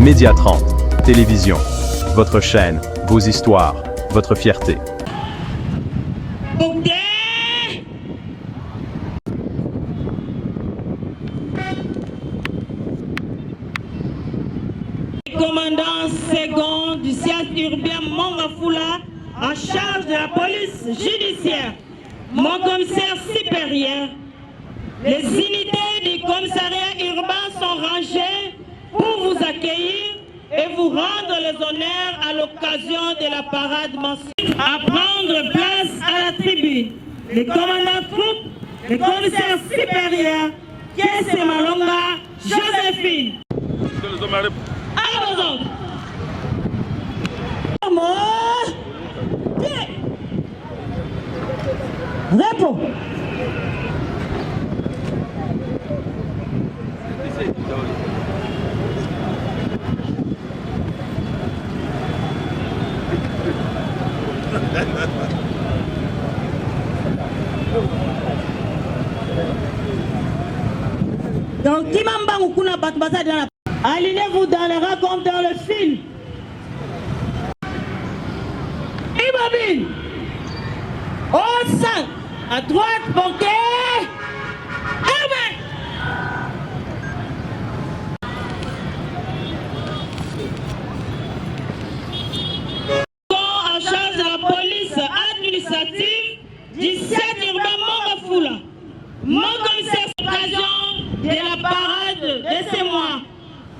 Média 30, télévision, votre chaîne, vos histoires, votre fierté. Commandant second du siège urbain Mongafula en charge de la police judiciaire, mon commissaire supérieur. Les unités du commissariat urbain sont rangées pour vous accueillir et vous rendre les honneurs à l'occasion de la parade mensuelle. À prendre place à la tribune, les commandants troupes, les commissaires supérieurs, Kiese Malonga, Joséphine. À vos ordres. Réponds. Donc, alignez-vous dans les rangs comme dans le film. Immobile. Au sein. À droite, banquet. Armé. En charge de la police administrative du 7 urbain Mongafula. Mon commissaire d'occasion de la parade de ces mois.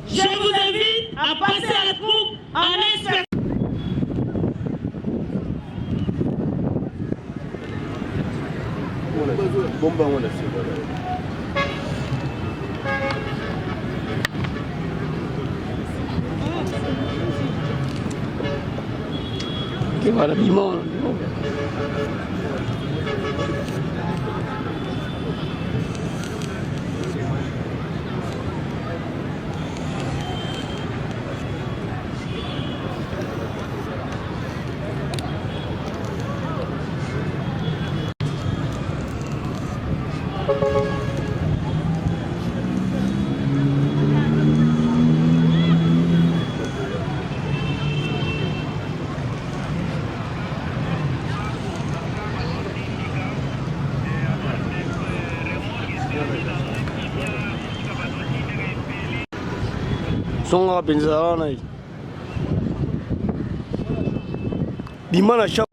Je vous invite à passer à la troupe en inspection. Che guarda, Bimone. Songa pensarana aí. Bimana chapa.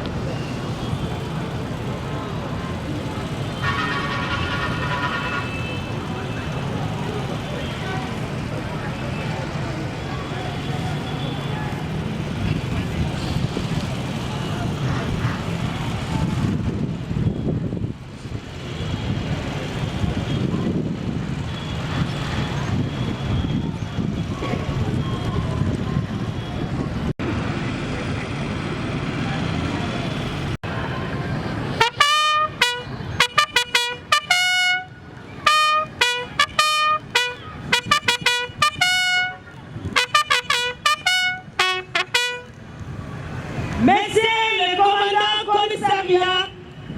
Messieurs les commandants commissariat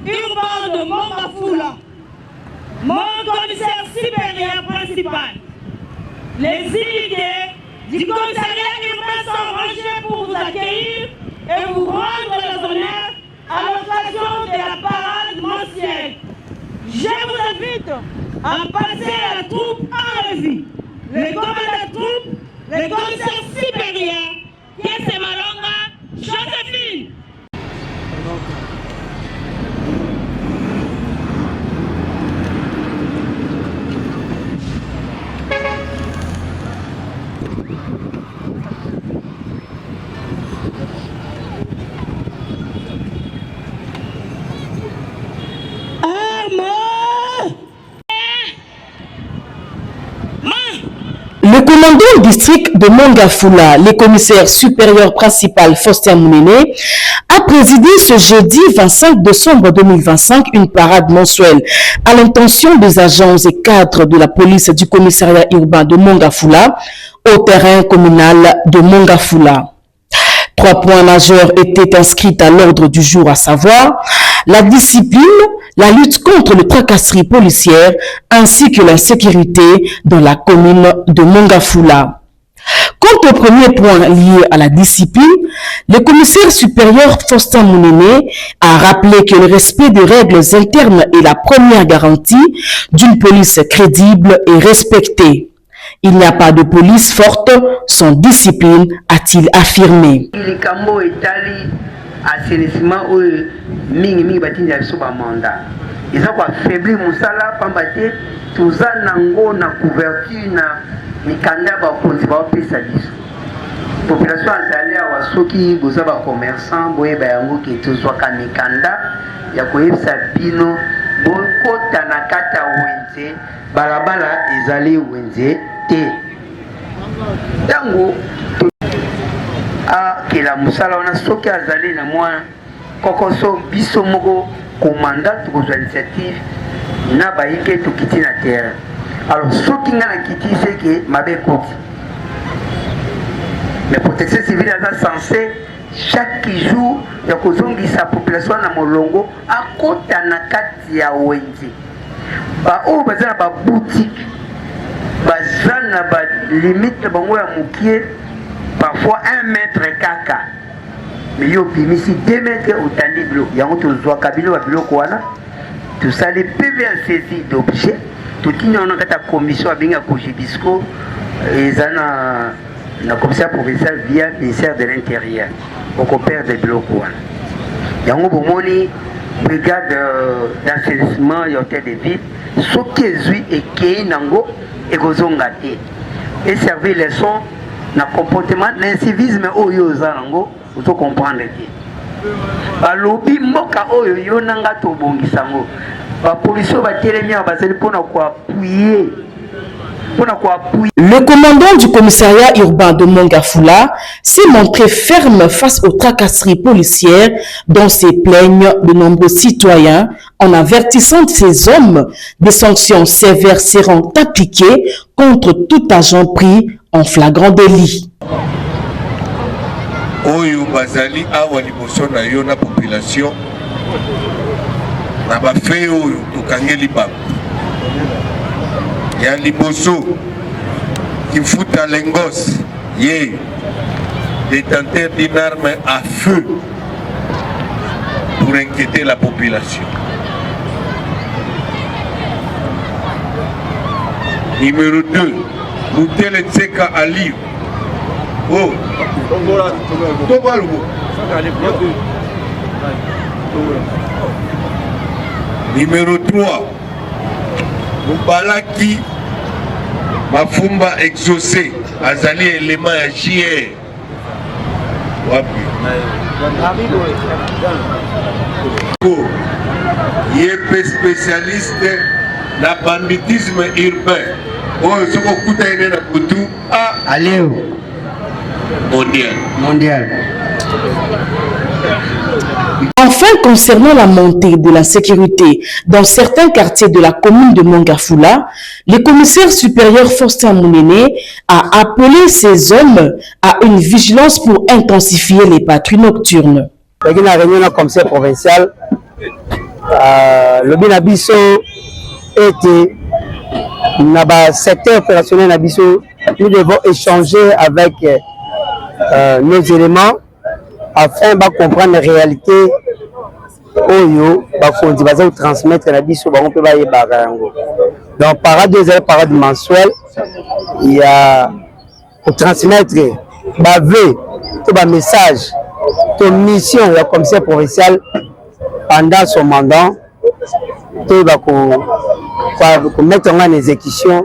urbain de Mongafula, mon commissaire supérieur principal, les unités du commissariat urbain sont rangées pour vous accueillir et vous rendre les honneurs à l'occasion de la parade mensuelle. Je vous invite à passer à la troupe en revue. Les commandants troupes, les commissaires supérieurs, Kiese Malonga, Joséphine. Le commandant au district de Mongafula, le commissaire supérieur principal Faustin Mounene, a présidé ce jeudi 25 décembre 2025 une parade mensuelle à l'intention des agents et cadres de la police du commissariat urbain de Mongafula au terrain communal de Mongafula. 3 points majeurs étaient inscrits à l'ordre du jour, à savoir la discipline, la lutte contre les tracasseries policières ainsi que la sécurité dans la commune de Mongafula. Quant au premier point lié à la discipline, le commissaire supérieur Faustin Mounene a rappelé que le respect des règles internes est la première garantie d'une police crédible et respectée. Il n'y a pas de police forte sans discipline, a-t-il affirmé. Ils ont affaibli Moussala, Pambate, tout ça, Nango, na couverture, na Mikanda, Bakonzi, Bapesa Diso. Population azali awa soki boza ba commerçant boye ba yango ki tozwa ka Mikanda ya koyebisa bino bokota na kata wenze balabala ezali wenze te. Tango kila Moussala wana soki azali na mwana kokoso biso moko commandant de l'initiative n'a pas été tout quitter la terre. Alors, ce qui n'a quitté, c'est que ma belle côte. Mais protection civile est censée chaque jour, il y a sa population dans mon longo à côté de la carte ya Wendy. Bah, oh, bah, ça ba boutique, bah, ça n'a pas limite, bah, moi, à moukier, parfois 1 mètre caca. Mais il y a ici 2 mètres au tandis il y a un autre cabilo à bilo kwana tout ça les PV à saisi d'objets tout qui n'a pas ta commission à bien à Kojibisco et ça na commissaire provincial via ministère de l'Intérieur au coopère de bilo kwana il y a un bomoni brigade d'assainissement et hôtel de ville ce qui est et qui nango et gozongate et servir les sons na comportement l'incivisme au yozango faut comprendre que balobi mboka oyo yonanga to bongisango ba police ba telemia bazeli pona ko appuyer. Le commandant du commissariat urbain de Mongafula s'est montré ferme face aux tracasseries policières dont se plaignent de nombreux citoyens en avertissant ces hommes des sanctions sévères seront appliquées contre tout agent pris en flagrant délit. Oyo bazali awa liboso na yo na population na bafe oyo tokangeli bato ya liboso kifuta lengos ye détenteur d'une arme à feu pour inquiéter la population. Numéro 2, Moutele Tseka Ali. Oh, numéro 3, Moubalaki Mafumba exaucé, Azali élément à JR. Yep spécialiste dans le banditisme urbain. Oh, ce qu'on coûte à une coutou. Ah, allez. Mondial. Enfin, concernant la montée de la sécurité dans certains quartiers de la commune de Mongafula, le commissaire supérieur Faustin Mounene a appelé ces hommes à une vigilance pour intensifier les patrouilles nocturnes. Dans la réunion du commissaire provincial, le Binabiso était dans le secteur opérationnel Nabiso. Nous devons échanger avec nos éléments afin de comprendre la réalité oyo bakondi baza transmettre na biso bango pe baye barango. Donc parade mensuelle, il y a pour transmettre baveux tout ba message de mission la commissaire provincial pendant son mandat tout ba ko mettre en exécution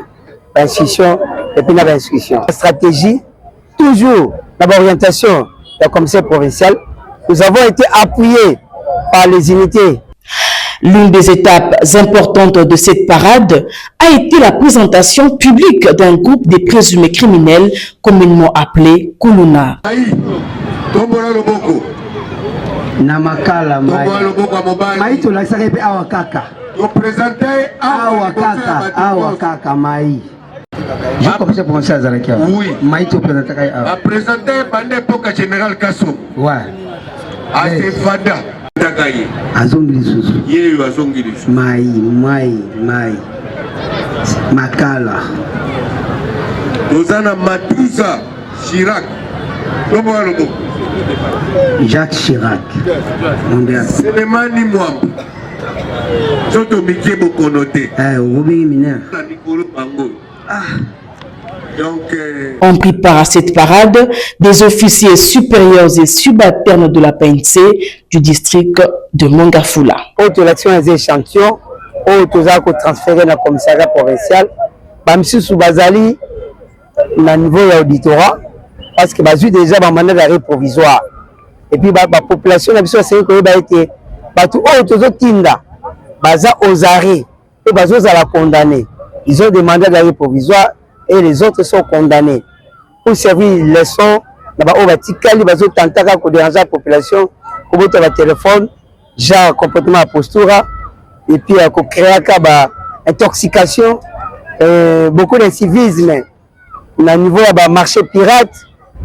l'instruction et puis la inscription. La stratégie toujours la orientation la commissaire provincial, nous avons été appuyés par les unités. L'une des étapes importantes de cette parade a été la présentation publique d'un groupe de présumés criminels communément appelé Kuluna. Namakala Maï la sarepe awakaka. Awakaka Maï. Je commence pour ça Zarakia. Oui. Maïto présenté a présenté pendant l'époque général Kasso. Ouais. A Fada. Azongilisu. Yeye azongilisu. Maï. Makala. Dozana Matusa Chirac. Comment le mot? Jacques Chirac. Sélémani Mwamba. Soto Miké Bokonoté. Robin Mineur. Donc, ont pris part à cette parade des officiers supérieurs et subalternes de la PNC du district de Mongafula. Autre l'action des échantillons, autres a transféré dans le commissariat provincial. Bamsi Soubazali, na niveau de l'auditorat, parce que j'ai déjà un mandat d'arrêt provisoire. Et puis la population a été autres Tinda, baza aux arrêts, et baza à la condamner. Ils ont des mandats d'arrêt provisoire et les autres sont condamnés. Pour servir les leçons, ils ont tenté de déranger la population, pour le téléphone, genre comportement à postura, et puis créer une intoxication, beaucoup d'incivisme. Au niveau du marché pirate,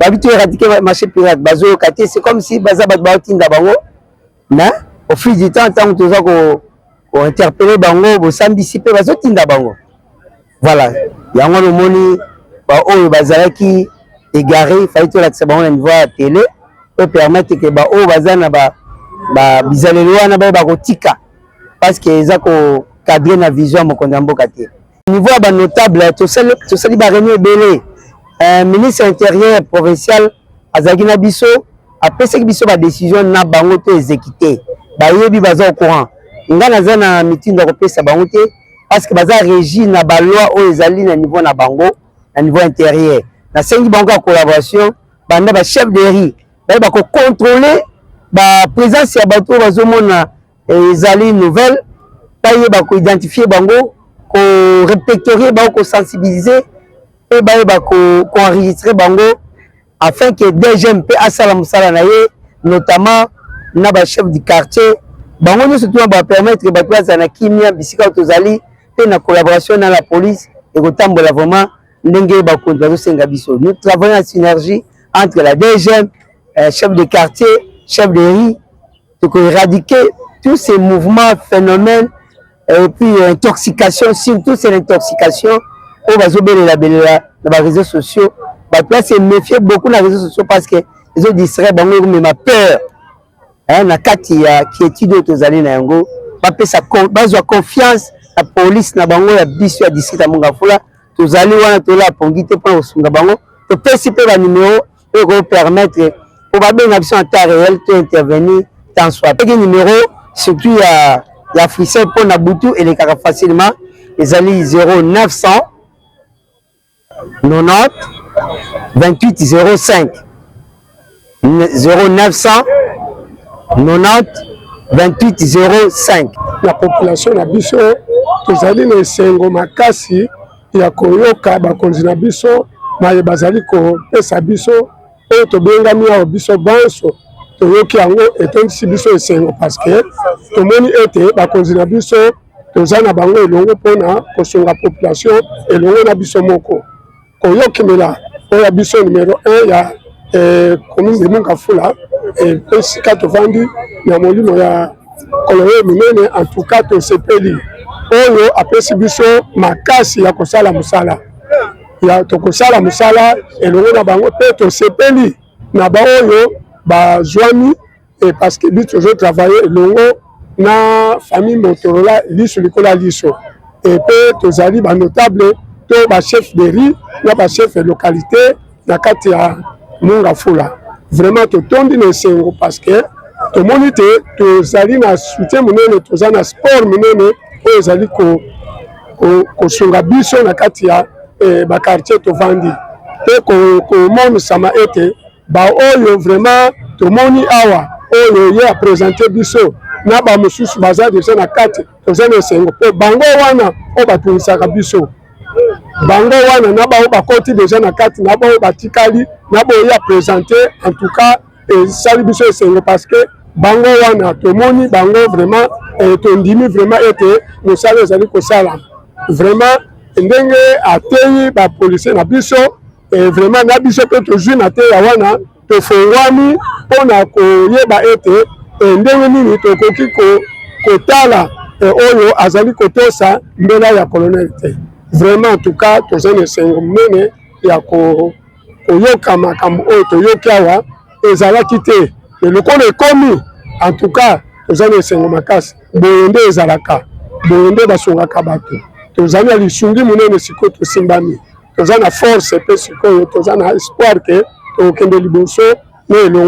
éradiquer le marché pirate, c'est comme si au fil du temps, tant que vous interpellez Bango, vous s'ambitiez, voilà. Il y a un moment où bazalaki égaré, il fallait que ça soit niveau à télé pour permettre que au bazana bizalelwa na ba rotika parce que ils ont cadré na vision mo kondambo kati. Niveau ba notable to sali ba réunion belé ministre intérieur provincial azagina biso après ce biso ba décision na bango to exécuter. Ba yebi baza au courant. Ngana zana meeting de repesa bango te parce que baza régi na ba loi o ezali na niveau na bango na niveau intérieur na sengi bango en collaboration banda ba chef de riz ba ko contrôler ba présence ya bato bazomona ezali nouvelle ba yeba ko identifier bango ko répertorier bango ko sensibiliser et ba ko enregistrer bango afin que DGMP asala musala na ye notamment na ba chef du quartier bango nous surtout ba permettre ba place na kimia bisika tozali et na collaboration dans la police et kotambola vraiment ndenge ba kontra senga biso. Nous travaillons en synergie entre la DGM, chef de quartier, chef de riz, pour éradiquer tous ces mouvements, phénomènes et puis intoxication, surtout c'est l'intoxication au bazobé dans les réseaux sociaux. Ba place c'est méfier beaucoup dans les réseaux sociaux parce que les autres distraient bango mais ma peur na kati ya qui étudie tozali na yango ba pesa bazwa confiance la police na bango ya biso ya district ya Mongafula tozali wana tola pongite pour osunga bango to pesipe ba numéro pour permettre pour ba benga biso en temps réel to intervenir tant soit pe numéro surtout ya frisson pour na butu et les kaka facilement ezali 0900 90 28 05 0900 90 28 05. La population na biso tozali na esengo makasi ya koyoka bakonzi na biso maye bazali kopesa biso oyo tobengami awa biso banso toyoki yango etondisi biso esengo parce que tomoni ete bakonzi na biso toza na bango elongo mpona kosunga population elongo na biso moko koyokimela oyo ya biso numero 1 ya commune de Mongafula esika tovandi na molimo ya kolonel minene en tout cas tosepeli oyo apesi biso makasi ya kosala musala ya tokosala musala elongo na bango pe tosepeli na baoyo bazwami et parce que biso toujours travailler elongo na famille Motorola liso likola liso et pe tozali ba notable to ba chef de riz na ba chef de localité na kati ya Mongafula vraiment totondi na esengo parce que tomoni te tozali na soutien monene toza na sport monene oyo ezali kosunga biso na kati ya bakartier tovandi te komonisama ete baoyo vraiment tomoni awa oyo ye apresente biso na bamosusu baza deja na kati toza na esengo mpo bango wana oyo batungisaka biso bango wana na bao bakoti deja na kati na bao batikali na bao ya présenter en tout cas esali biso esengo parce que bango wana tomoni bango vraiment tondimi vraiment ete mosala ezali kosala vraiment ndenge ateyi bapolisier na biso vraiment na biso mpe tozwi na te ya wana tofongwami mpona koyeba ete ndenge nini tokoki kotala oyo azali kotosa mbela ya colonel te vraiment en tout cas toza na esengo monene ya koyoka makambo oyo toyoki awa ezalaki te mais lokola ekomi en tout cas tozali esengo makasi boye nde ezalaka boye nde basungaka bato tozali na lisungi monene sikoyo tosimbami toza na force mpe sikoyo toza na espoir ke tokende liboso na elongo